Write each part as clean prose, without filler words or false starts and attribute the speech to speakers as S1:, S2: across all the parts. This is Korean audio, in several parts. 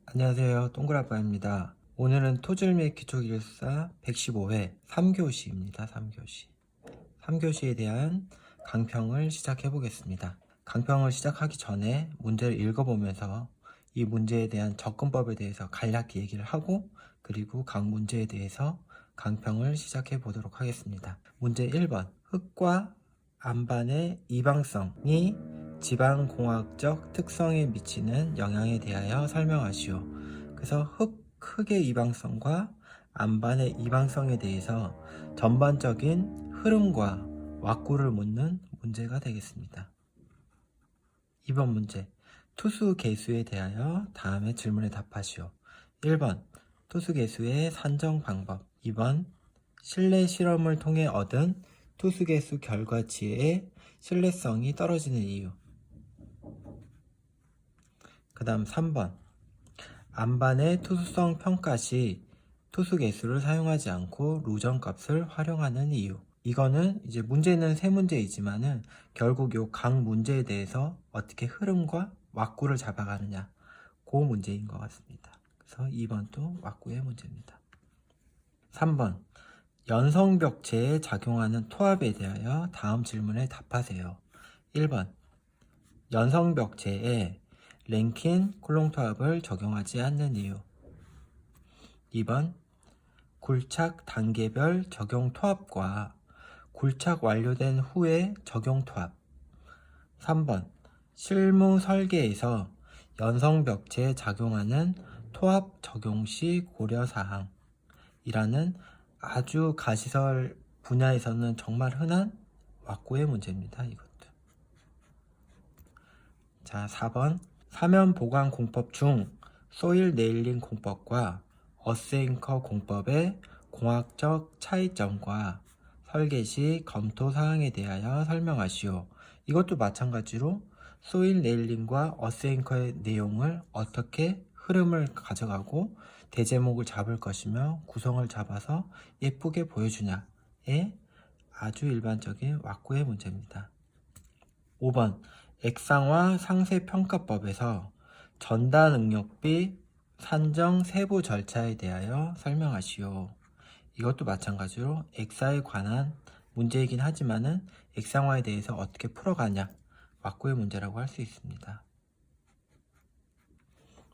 S1: 안녕하세요. 동그라빠입니다. 오늘은 토질미의 기초기술사 115회 3교시입니다. 3교시. 3교시에 대한 강평을 시작해 보겠습니다. 강평을 시작하기 전에 문제를 읽어보면서 이 문제에 대한 접근법에 대해서 간략히 얘기를 하고, 그리고 각 문제에 대해서 강평을 시작해 보도록 하겠습니다. 문제 1번. 흙과 안반의 이방성이 지방공학적 특성에 미치는 영향에 대하여 설명하시오. 그래서 흙의 이방성과 안반의 이방성에 대해서 전반적인 흐름과 왁구를 묻는 문제가 되겠습니다. 2번 문제. 투수 개수에 대하여 다음의 질문에 답하시오. 1번. 투수 개수의 산정 방법. 2번. 실내 실험을 통해 얻은 투수 개수 결과치의 신뢰성이 떨어지는 이유. 그 다음 3번. 안반의 투수성 평가 시 투수 개수를 사용하지 않고 루전 값을 활용하는 이유. 이거는 이제 문제는 세 문제이지만은 결국 요 각 문제에 대해서 어떻게 흐름과 왁구를 잡아가느냐, 그 문제인 것 같습니다. 그래서 2번도 왁구의 문제입니다. 3번. 연성벽체에 작용하는 토합에 대하여 다음 질문에 답하세요. 1번. 연성벽체에 랭킨 콜롱 토합을 적용하지 않는 이유. 2번. 굴착 단계별 적용 토합과 굴착 완료된 후의 적용 토합. 3번. 실무 설계에서 연성벽체에 작용하는 토합 적용 시 고려사항. 이라는 아주 가시설 분야에서는 정말 흔한 왁구의 문제입니다. 이것도. 자, 4번. 사면 보강 공법 중 소일 네일링 공법과 어스앵커 공법의 공학적 차이점과 설계 시 검토 사항에 대하여 설명하시오. 이것도 마찬가지로 소일 네일링과 어스앵커의 내용을 어떻게 흐름을 가져가고 대제목을 잡을 것이며 구성을 잡아서 예쁘게 보여주냐의 아주 일반적인 왁구의 문제입니다. 5번. 액상화 상세평가법에서 전단 응력비 산정 세부 절차에 대하여 설명하시오. 이것도 마찬가지로 액사에 관한 문제이긴 하지만은 액상화에 대해서 어떻게 풀어가냐, 왁구의 문제라고 할 수 있습니다.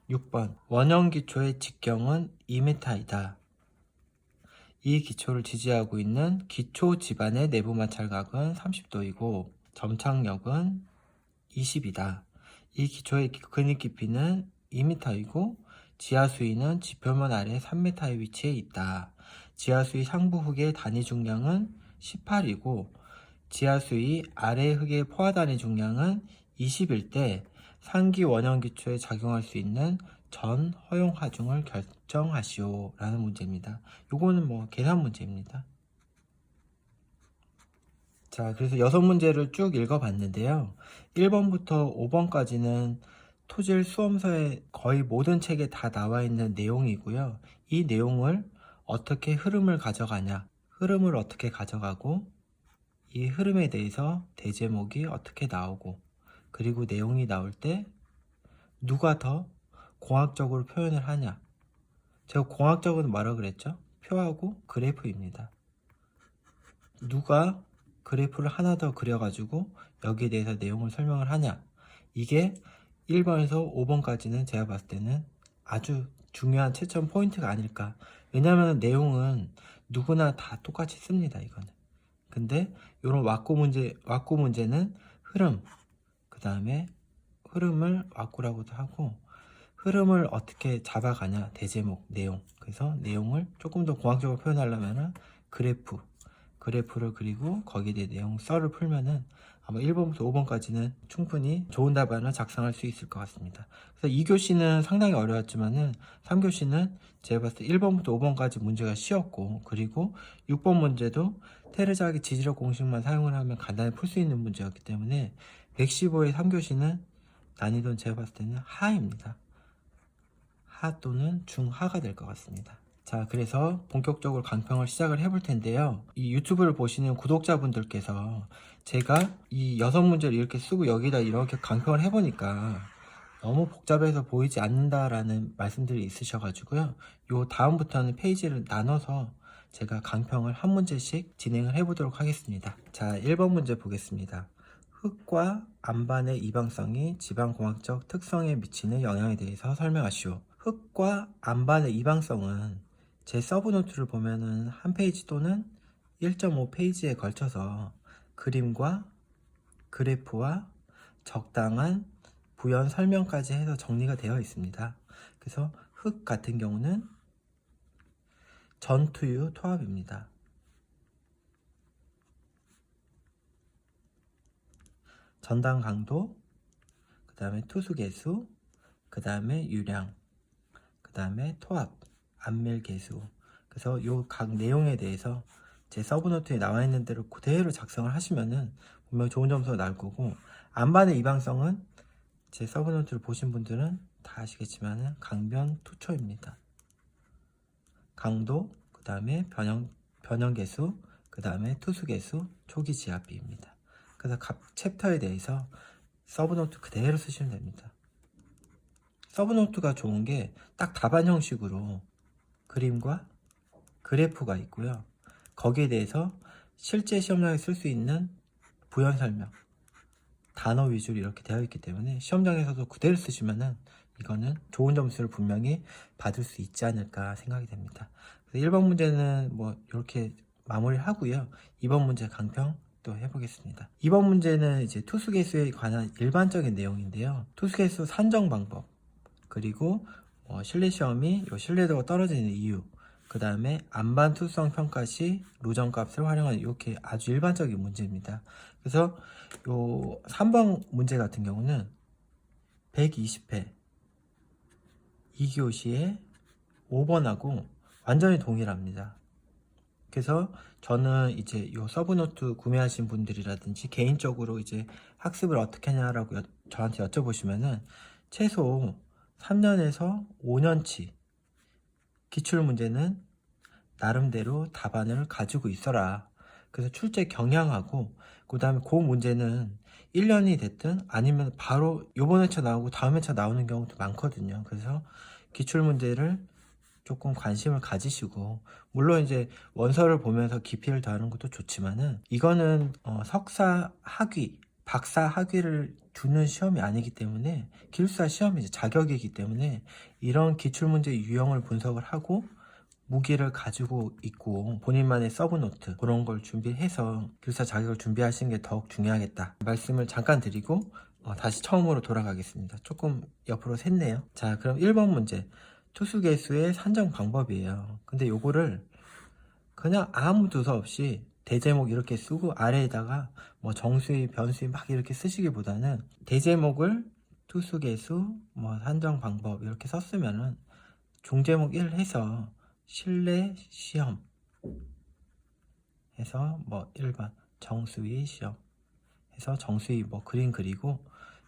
S1: 6번. 원형 기초의 직경은 2m이다. 이 기초를 지지하고 있는 기초 지반의 내부 마찰각은 30도이고 점착력은 20이다. 이 기초의 근입 깊이는 2m이고 지하 수위는 지표면 아래 3m의 위치에 있다. 지하 수위 상부 흙의 단위 중량은 18이고 지하 수위 아래 흙의 포화 단위 중량은 20일 때 상기 원형 기초에 작용할 수 있는 전 허용 하중을 결정하시오 라는 문제입니다. 요거는 뭐 계산 문제입니다. 자, 그래서 6문제를 쭉 읽어봤는데요. 1번부터 5번까지는 토질 수험서의 거의 모든 책에 다 나와 있는 내용이고요. 이 내용을 어떻게 흐름을 가져가냐, 흐름을 어떻게 가져가고, 이 흐름에 대해서 대제목이 어떻게 나오고, 그리고 내용이 나올 때 누가 더 공학적으로 표현을 하냐. 제가 공학적으로 뭐라 그랬죠? 표하고 그래프입니다. 누가 그래프를 하나 더 그려가지고 여기에 대해서 내용을 설명을 하냐. 이게 1번에서 5번까지는 제가 봤을 때는 아주 중요한 채점 포인트가 아닐까. 왜냐하면 내용은 누구나 다 똑같이 씁니다. 이거는. 근데 이런 왁구 문제는 흐름, 그 다음에 흐름을 왁구라고도 하고, 흐름을 어떻게 잡아가냐, 대제목, 내용. 그래서 내용을 조금 더 공학적으로 표현하려면은 그래프를 그리고 거기에 대해 내용 썰을 풀면은 아마 1번부터 5번까지는 충분히 좋은 답안을 작성할 수 있을 것 같습니다. 그래서 2교시는 상당히 어려웠지만은 3교시는 제가 봤을 때 1번부터 5번까지 문제가 쉬웠고, 그리고 6번 문제도 테르자기 지지력 공식만 사용을 하면 간단히 풀 수 있는 문제였기 때문에 115의 3교시는 난이도는 제가 봤을 때는 하입니다. 하 또는 중하가 될 것 같습니다. 자, 그래서 본격적으로 강평을 시작을 해볼 텐데요. 이 유튜브를 보시는 구독자분들께서 제가 이 6문제를 이렇게 쓰고 여기다 이렇게 강평을 해보니까 너무 복잡해서 보이지 않는다라는 말씀들이 있으셔가지고요. 요 다음부터는 페이지를 나눠서 제가 강평을 한 문제씩 진행을 해보도록 하겠습니다. 자, 1번 문제 보겠습니다. 흙과 안반의 이방성이 지방공학적 특성에 미치는 영향에 대해서 설명하시오. 흙과 안반의 이방성은 제 서브노트를 보면은 한 페이지 또는 1.5페이지에 걸쳐서 그림과 그래프와 적당한 부연 설명까지 해서 정리가 되어 있습니다. 그래서 흙 같은 경우는 전투유 토합입니다. 전당 강도, 그 다음에 투수 개수, 그 다음에 유량, 그 다음에 토합, 안밀 개수. 그래서 요 각 내용에 대해서 제 서브노트에 나와 있는 대로 그대로 작성을 하시면은 분명 좋은 점수가 나올 거고, 안반의 이방성은 제 서브노트를 보신 분들은 다 아시겠지만은 강변 투초입니다. 강도, 그 다음에 변형 개수, 그 다음에 투수 개수, 초기 지압비입니다. 그래서 각 챕터에 대해서 서브노트 그대로 쓰시면 됩니다. 서브노트가 좋은 게 딱 답안 형식으로 그림과 그래프가 있고요. 거기에 대해서 실제 시험장에 쓸 수 있는 부연 설명, 단어 위주로 이렇게 되어 있기 때문에 시험장에서도 그대로 쓰시면은 이거는 좋은 점수를 분명히 받을 수 있지 않을까 생각이 됩니다. 그래서 1번 문제는 뭐 이렇게 마무리를 하고요. 2번 문제 강평 또 해보겠습니다. 2번 문제는 이제 투수개수에 관한 일반적인 내용인데요. 투수개수 산정 방법, 그리고 실내시험이 신뢰도가 떨어지는 이유, 그 다음에 안반 투수성 평가 시 루전값을 활용하는 이렇게 아주 일반적인 문제입니다. 그래서 요 3번 문제 같은 경우는 120회 2교시에 5번하고 완전히 동일합니다. 그래서 저는 이제 요 서브노트 구매하신 분들이라든지 개인적으로 이제 학습을 어떻게 하냐라고 저한테 여쭤보시면은 최소 3년에서 5년치 기출문제는 나름대로 답안을 가지고 있어라. 그래서 출제 경향하고, 그 다음에 그 문제는 1년이 됐든 아니면 바로 요번 회차 나오고 다음 회차 나오는 경우도 많거든요. 그래서 기출문제를 조금 관심을 가지시고, 물론 이제 원서를 보면서 깊이를 더하는 것도 좋지만은 이거는 석사 학위, 박사 학위를 주는 시험이 아니기 때문에, 기술사 시험이 자격이기 때문에 이런 기출문제 유형을 분석을 하고 무기를 가지고 있고 본인만의 서브노트 그런 걸 준비해서 기술사 자격을 준비하시는 게 더욱 중요하겠다 말씀을 잠깐 드리고 다시 처음으로 돌아가겠습니다. 조금 옆으로 샜네요. 자, 그럼 1번 문제 투수 개수의 산정 방법이에요. 근데 요거를 그냥 아무 두서 없이 대제목 이렇게 쓰고 아래에다가 뭐 정수위, 변수위 막 이렇게 쓰시기보다는 대제목을 투수 개수, 뭐 산정 방법 이렇게 썼으면은 중제목 1 해서 실내 시험 해서 뭐 1번 정수위 시험 해서 정수위 뭐 그림 그리고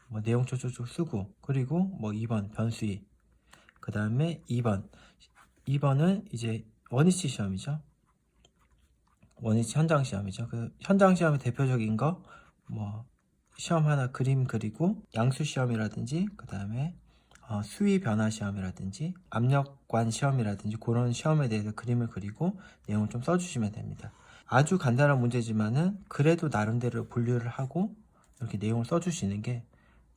S1: 뭐 내용 쭉쭉쭉 쓰고, 그리고 뭐 2번 변수위, 그 다음에 2번은 이제 원위치 시험이죠. 원위치 현장 시험이죠. 그 현장 시험의 대표적인 거 뭐 시험 하나 그림 그리고 양수 시험이라든지, 그 다음에 수위 변화 시험이라든지 압력관 시험이라든지 그런 시험에 대해서 그림을 그리고 내용을 좀 써주시면 됩니다. 아주 간단한 문제지만은 그래도 나름대로 분류를 하고 이렇게 내용을 써주시는 게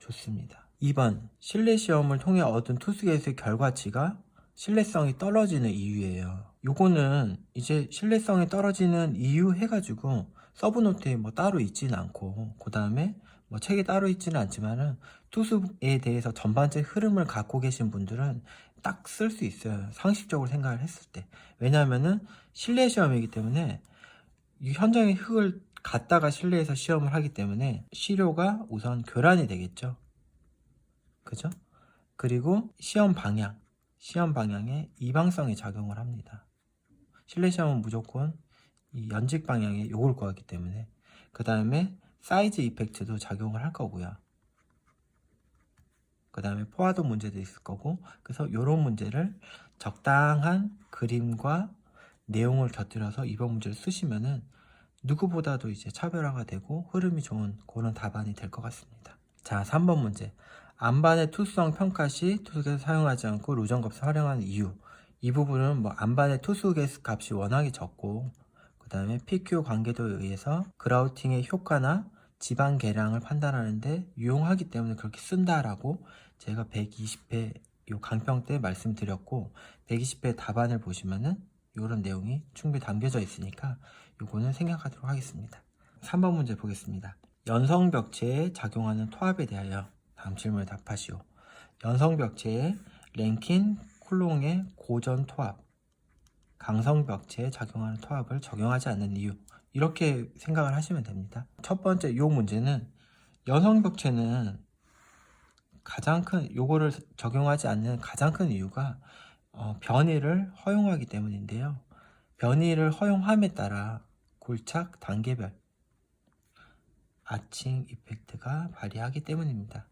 S1: 좋습니다. 2번 실내 시험을 통해 얻은 투수개수의 결과치가 신뢰성이 떨어지는 이유예요. 요거는 이제 신뢰성이 떨어지는 이유 해가지고 서브노트에 뭐 따로 있지는 않고, 그 다음에 뭐 책에 따로 있지는 않지만은 투수에 대해서 전반적 흐름을 갖고 계신 분들은 딱 쓸 수 있어요. 상식적으로 생각을 했을 때. 왜냐하면은 실내 시험이기 때문에 이 현장의 흙을 갖다가 실내에서 시험을 하기 때문에 시료가 우선 교란이 되겠죠. 그죠? 그리고 시험 방향에 이방성이 작용을 합니다. 실내 시험은 무조건 이 연직 방향에 요걸 구하기 때문에, 그 다음에 사이즈 이펙트도 작용을 할 거고요. 그 다음에 포화도 문제도 있을 거고, 그래서 이런 문제를 적당한 그림과 내용을 곁들여서 이번 문제를 쓰시면은 누구보다도 이제 차별화가 되고 흐름이 좋은 그런 답안이 될 것 같습니다. 자, 3번 문제. 안반의 투수성 평가 시 투수께서 사용하지 않고 로전값을 활용하는 이유, 이 부분은 뭐 안반의 투수 값이 워낙에 적고 그 다음에 PQ 관계도에 의해서 그라우팅의 효과나 지방 계량을 판단하는데 유용하기 때문에 그렇게 쓴다라고 제가 120회 요 강평 때 말씀드렸고 120회 답안을 보시면은 이런 내용이 충분히 담겨져 있으니까 요거는 생각하도록 하겠습니다. 3번 문제 보겠습니다. 연성벽체에 작용하는 토합에 대하여 다음 질문을 답하시오. 연성벽체에 랭킨, 쿨롱의 고전 토합, 강성벽체에 작용하는 토합을 적용하지 않는 이유, 이렇게 생각을 하시면 됩니다. 첫 번째 요 문제는 연성벽체는 가장 큰 요거를 적용하지 않는 가장 큰 이유가 변이를 허용하기 때문인데요. 변이를 허용함에 따라 골착 단계별 아칭 이펙트가 발휘하기 때문입니다.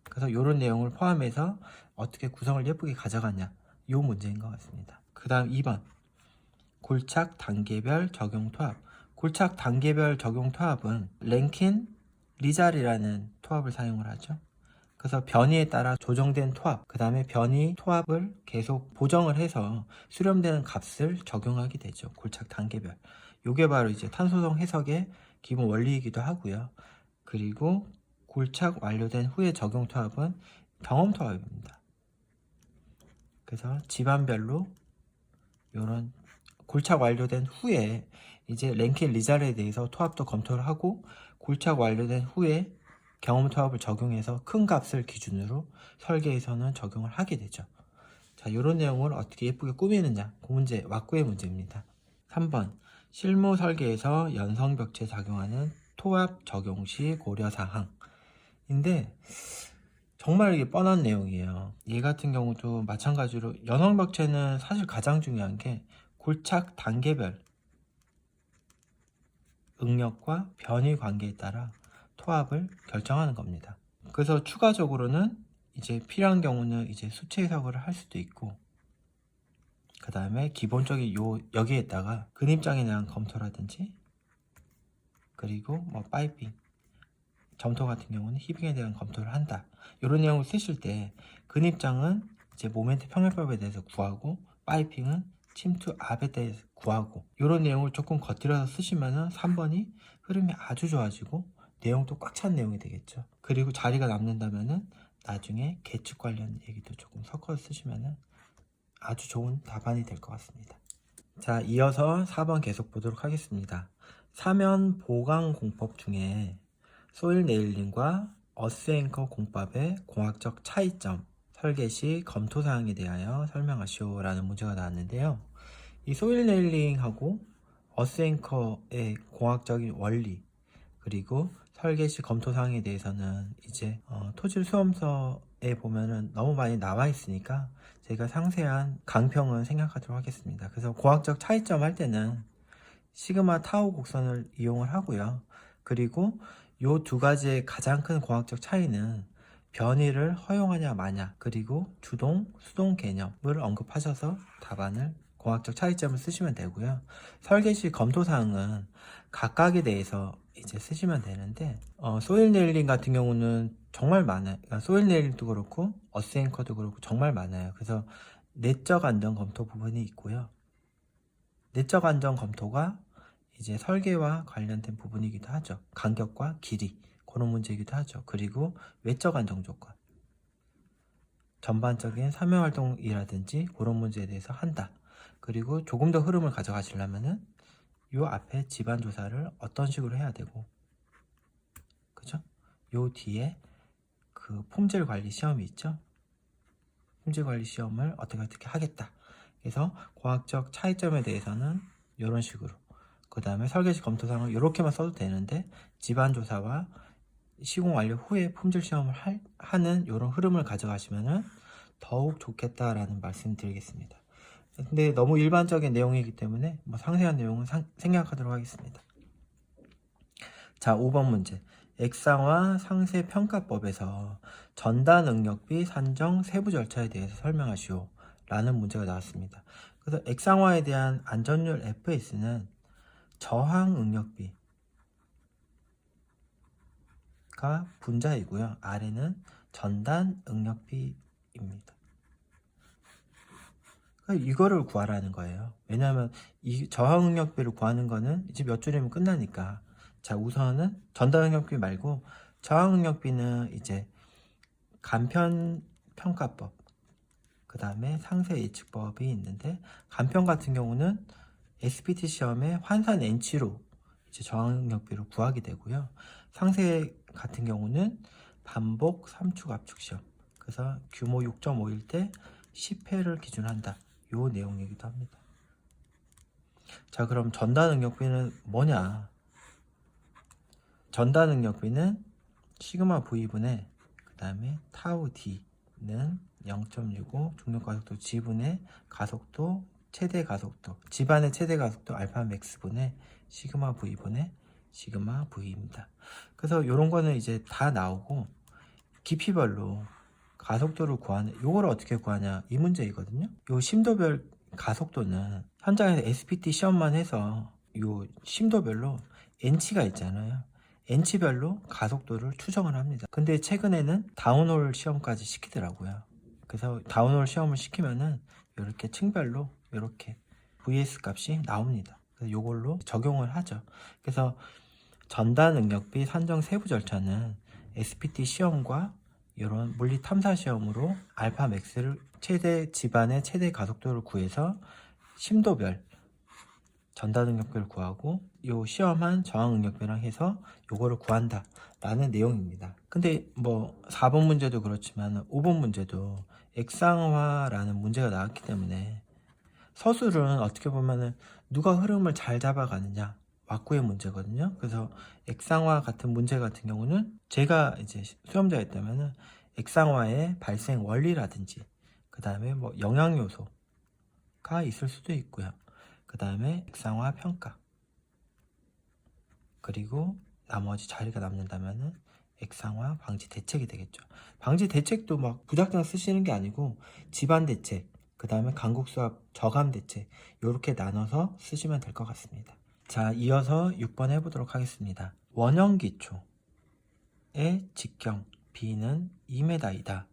S1: 그래서 이런 내용을 포함해서 어떻게 구성을 예쁘게 가져가냐, 이 문제인 것 같습니다. 그 다음 2번 골착 단계별 적용 토합. 골착 단계별 적용 토합은 랭킨, 리잘이라는 토합을 사용을 하죠. 그래서 변이에 따라 조정된 토합, 그 다음에 변이 토합을 계속 보정을 해서 수렴되는 값을 적용하게 되죠. 골착 단계별. 요게 바로 이제 탄소성 해석의 기본 원리이기도 하고요. 그리고 골착 완료된 후에 적용 토합은 경험 토합입니다. 그래서 집안별로 이런 골착 완료된 후에 이제 랭킨 리잘에 대해서 토합도 검토를 하고 골착 완료된 후에 경험 토합을 적용해서 큰 값을 기준으로 설계에서는 적용을 하게 되죠. 자, 이런 내용을 어떻게 예쁘게 꾸미느냐, 그 문제, 왁구의 문제입니다. 3번 실무 설계에서 연성벽체에 작용하는 토합 적용 시 고려사항 인데 정말 이게 뻔한 내용이에요. 얘 같은 경우도 마찬가지로 연성벽체는 사실 가장 중요한 게 골착 단계별 응력과 변이 관계에 따라 토합을 결정하는 겁니다. 그래서 추가적으로는 이제 필요한 경우는 이제 수치 해석을 할 수도 있고 그 다음에 기본적인 여기에다가 근입장에 대한 검토라든지 그리고 뭐 파이핑 점토 같은 경우는 히빙에 대한 검토를 한다. 이런 내용을 쓰실 때 근입장은 이제 모멘트 평면법에 대해서 구하고 파이핑은 침투 압에 대해서 구하고 이런 내용을 조금 겉들여서 쓰시면은 3번이 흐름이 아주 좋아지고 내용도 꽉 찬 내용이 되겠죠. 그리고 자리가 남는다면은 나중에 계측 관련 얘기도 조금 섞어서 쓰시면은 아주 좋은 답안이 될 것 같습니다. 자, 이어서 4번 계속 보도록 하겠습니다. 사면 보강 공법 중에 소일 네일링과 어스앵커 공법의 공학적 차이점, 설계 시 검토 사항에 대하여 설명하시오 라는 문제가 나왔는데요. 이 소일 네일링하고 어스앵커의 공학적인 원리 그리고 설계 시 검토 사항에 대해서는 이제 토질 수험서에 보면은 너무 많이 나와 있으니까 제가 상세한 강평은 생략하도록 하겠습니다. 그래서 공학적 차이점 할 때는 시그마 타우 곡선을 이용을 하고요. 그리고 요 두 가지의 가장 큰 공학적 차이는 변이를 허용하냐 마냐 그리고 주동, 수동 개념을 언급하셔서 답안을 공학적 차이점을 쓰시면 되고요. 설계 시 검토 사항은 각각에 대해서 이제 쓰시면 되는데 소일 네일링 같은 경우는 정말 많아요. 그러니까 소일 네일링도 그렇고 어스앵커도 그렇고 정말 많아요. 그래서 내적 안전 검토 부분이 있고요. 내적 안전 검토가 이제 설계와 관련된 부분이기도 하죠. 간격과 길이 그런 문제이기도 하죠. 그리고 외적 안정 조건 전반적인 사면활동이라든지 그런 문제에 대해서 한다. 그리고 조금 더 흐름을 가져가시려면은 요 앞에 집안 조사를 어떤 식으로 해야 되고 그죠? 요 뒤에 그 품질 관리 시험이 있죠. 품질 관리 시험을 어떻게 하겠다. 그래서 과학적 차이점에 대해서는 이런 식으로 그 다음에 설계시 검토사항을 이렇게만 써도 되는데 집안 조사와 시공 완료 후에 품질 시험을 하는 이런 흐름을 가져가시면은 더욱 좋겠다라는 말씀 드리겠습니다. 근데 너무 일반적인 내용이기 때문에 뭐 상세한 내용은 생략하도록 하겠습니다. 자, 5번 문제. 액상화 상세평가법에서 전단 응력비 산정 세부 절차에 대해서 설명하시오 라는 문제가 나왔습니다. 그래서 액상화에 대한 안전율 FS는 저항 응력비가 분자이고요. 아래는 전단 응력비입니다. 이거를 구하라는 거예요. 왜냐하면 이 저항 응력비를 구하는 거는 이제 몇 줄이면 끝나니까. 자, 우선은 전단 응력비 말고 저항 응력비는 이제 간편 평가법, 그 다음에 상세 예측법이 있는데, 간편 같은 경우는 SPT 시험에 환산 N치로 이제 저항 응력비를 구하게 되고요. 상세 같은 경우는 반복 3축 압축 시험, 그래서 규모 6.5일 때 10회를 기준한다, 요 내용이기도 합니다. 자, 그럼 전단 응력비는 뭐냐? 전단 응력비는 시그마 V분의 그 다음에 타우 D는 0.65 중력 가속도 G분의 가속도 최대 가속도, 집안의 최대 가속도 알파 맥스분의 시그마 V분의 시그마 V입니다. 그래서 이런 거는 이제 다 나오고, 깊이별로 가속도를 구하는, 요걸 어떻게 구하냐, 이 문제이거든요. 요 심도별 가속도는 현장에서 SPT 시험만 해서 요 심도별로 N치가 있잖아요. N치별로 가속도를 추정을 합니다. 근데 최근에는 다운홀 시험까지 시키더라고요. 그래서 다운홀 시험을 시키면은 이렇게 층별로 이렇게 VS 값이 나옵니다. 그래서 요걸로 적용을 하죠. 그래서 전단 응력비 산정 세부 절차는 SPT 시험과 이런 물리 탐사 시험으로 알파 맥스를 최대 집안의 최대 가속도를 구해서 심도별 전단 응력비를 구하고, 요 시험한 저항 응력비랑 해서 요거를 구한다 라는 내용입니다. 근데 뭐 4번 문제도 그렇지만 5번 문제도 액상화라는 문제가 나왔기 때문에, 서술은 어떻게 보면은 누가 흐름을 잘 잡아가느냐, 왁구의 문제거든요. 그래서 액상화 같은 문제 같은 경우는 제가 이제 수험자였다면은 액상화의 발생 원리라든지, 그 다음에 뭐 영향 요소가 있을 수도 있고요. 그 다음에 액상화 평가, 그리고 나머지 자리가 남는다면은 액상화 방지 대책이 되겠죠. 방지 대책도 막 부작정 쓰시는 게 아니고 집안 대책, 그 다음에 강국수압 저감 대책, 이렇게 나눠서 쓰시면 될 것 같습니다. 자, 이어서 6번 해보도록 하겠습니다. 원형 기초의 직경 B는 2m이다.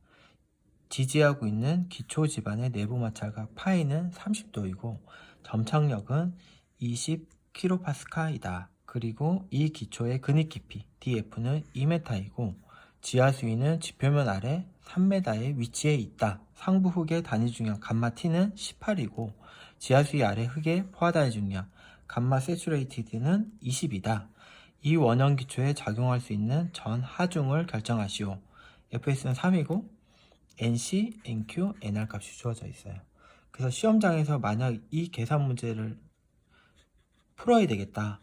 S1: 지지하고 있는 기초 지반의 내부 마찰각 파이는 30도이고 점착력은 20kPa이다. 그리고 이 기초의 근입 깊이 DF는 2m이고 지하 수위는 지표면 아래 3m의 위치에 있다. 상부 흙의 단위 중량 감마 T는 18이고 지하 수위 아래 흙의 포화 단위 중량 감마 세츄레이티드는 20이다. 이 원형 기초에 작용할 수 있는 전 하중을 결정하시오. FS는 3이고 NC, NQ, NR 값이 주어져 있어요. 그래서 시험장에서 만약 이 계산 문제를 풀어야 되겠다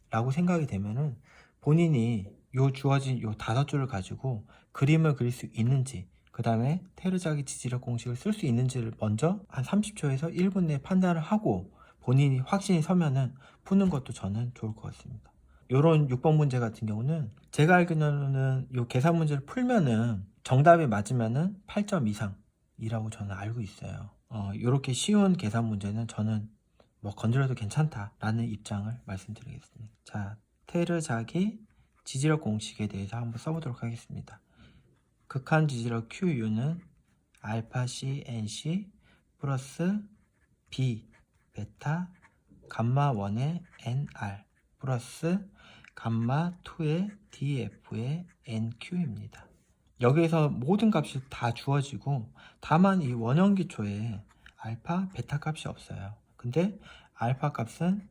S1: 라고 생각이 되면은, 본인이 요 주어진 요 5줄을 가지고 그림을 그릴 수 있는지, 그 다음에 테르자기 지지력 공식을 쓸 수 있는지를 먼저 한 30초에서 1분 내에 판단을 하고 본인이 확신이 서면은 푸는 것도 저는 좋을 것 같습니다. 요런 6번 문제 같은 경우는 제가 알기로는 요 계산 문제를 풀면은 정답이 맞으면은 8점 이상이라고 저는 알고 있어요. 요렇게 쉬운 계산 문제는 저는 뭐 건드려도 괜찮다라는 입장을 말씀드리겠습니다. 자, 테르자기 지지력 공식에 대해서 한번 써보도록 하겠습니다. 극한 지지력 QU는 알파 C NC 플러스 B 베타 감마 1의 NR 플러스 감마 2의 DF의 NQ입니다. 여기에서 모든 값이 다 주어지고 다만 이 원형 기초에 알파, 베타 값이 없어요. 근데 알파 값은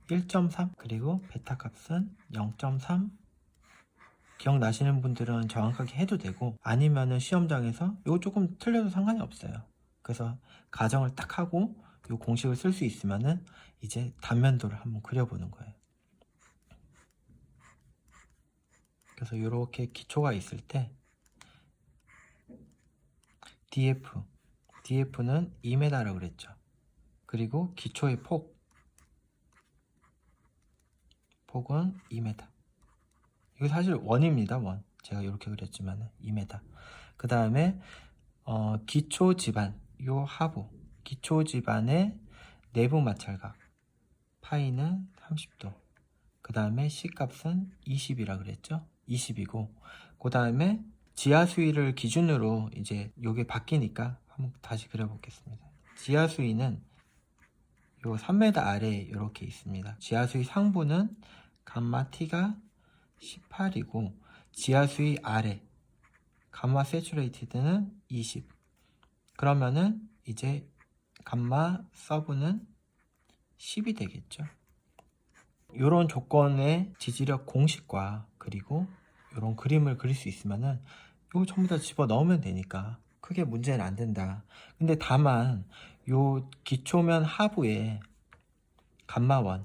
S1: 1.3 그리고 베타 값은 0.3, 기억나시는 분들은 정확하게 해도 되고, 아니면은 시험장에서 이거 조금 틀려도 상관이 없어요. 그래서 가정을 딱 하고 이 공식을 쓸 수 있으면은 이제 단면도를 한번 그려보는 거예요. 그래서 이렇게 기초가 있을 때 DF는 2m라고 그랬죠. 그리고 기초의 폭은 2m. 이거 사실 원입니다. 원. 제가 이렇게 그렸지만 2m. 그 다음에 기초 지반, 요 하부 기초 지반의 내부 마찰각 파이는 30도. 그 다음에 C 값은 20이라 그랬죠. 20이고, 그 다음에 지하 수위를 기준으로 이제 요게 바뀌니까 한번 다시 그려보겠습니다. 지하 수위는 요 3m 아래에 이렇게 있습니다. 지하 수위 상부는 감마 T가 18이고 지하 수위 아래 감마 세츄레이티드는 20. 그러면은 이제 감마 서브는 10이 되겠죠. 이런 조건의 지지력 공식과 그리고 이런 그림을 그릴 수 있으면은 이거 전부 다 집어 넣으면 되니까 크게 문제는 안 된다. 근데 다만 요 기초면 하부에 감마1,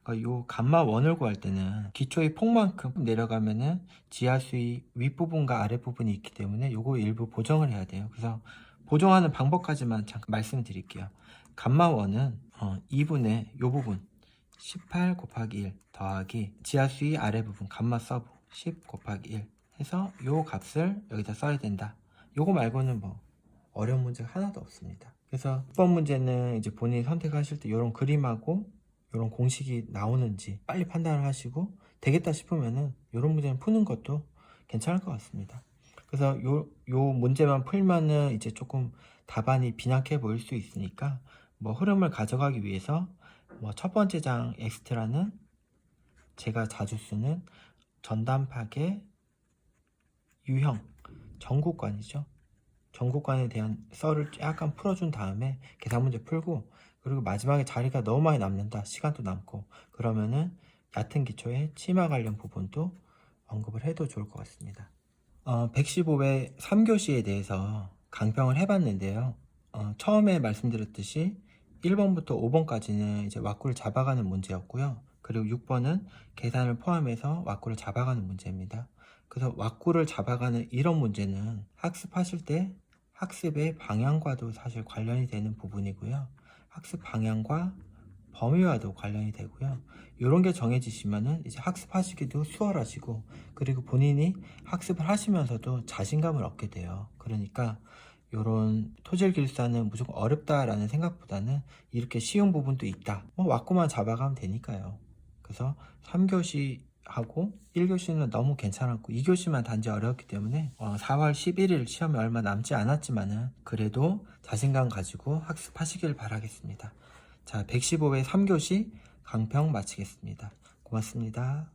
S1: 그러니까 요 감마1을 구할 때는 기초의 폭만큼 내려가면은 지하수위 윗부분과 아랫부분이 있기 때문에 요거 일부 보정을 해야 돼요. 그래서 보정하는 방법까지만 잠깐 말씀드릴게요. 감마1은 2분의 요 부분 18 곱하기 1 더하기 지하수위 아랫부분 감마 서브 10 곱하기 1 해서 요 값을 여기다 써야 된다. 요거 말고는 뭐 어려운 문제가 하나도 없습니다. 그래서 6번 문제는 이제 본인이 선택하실 때 이런 그림하고 이런 공식이 나오는지 빨리 판단을 하시고 되겠다 싶으면은 이런 문제는 푸는 것도 괜찮을 것 같습니다. 그래서 요 문제만 풀면은 이제 조금 답안이 빈약해 보일 수 있으니까 뭐 흐름을 가져가기 위해서 뭐 첫 번째 장 엑스트라는 제가 자주 쓰는 전담파괴 유형 전국관이죠. 전국관에 대한 썰을 약간 풀어준 다음에 계산 문제 풀고 그리고 마지막에 자리가 너무 많이 남는다. 시간도 남고 그러면은 얕은 기초의 치마 관련 부분도 언급을 해도 좋을 것 같습니다. 115회 3교시에 대해서 강평을 해봤는데요. 처음에 말씀드렸듯이 1번부터 5번까지는 이제 왁구를 잡아가는 문제였고요. 그리고 6번은 계산을 포함해서 왁구를 잡아가는 문제입니다. 그래서 왁구를 잡아가는 이런 문제는 학습하실 때 학습의 방향과도 사실 관련이 되는 부분이고요. 학습 방향과 범위와도 관련이 되고요. 이런 게 정해지시면은 이제 학습하시기도 수월하시고 그리고 본인이 학습을 하시면서도 자신감을 얻게 돼요. 그러니까 이런 토질 길사는 무조건 어렵다라는 생각보다는 이렇게 쉬운 부분도 있다. 뭐 왁구만 잡아가면 되니까요. 그래서 3교시 하고 1교시는 너무 괜찮았고 2교시만 단지 어려웠기 때문에 4월 11일 시험이 얼마 남지 않았지만은 그래도 자신감 가지고 학습하시길 바라겠습니다. 자, 115회 3교시 강평 마치겠습니다. 고맙습니다.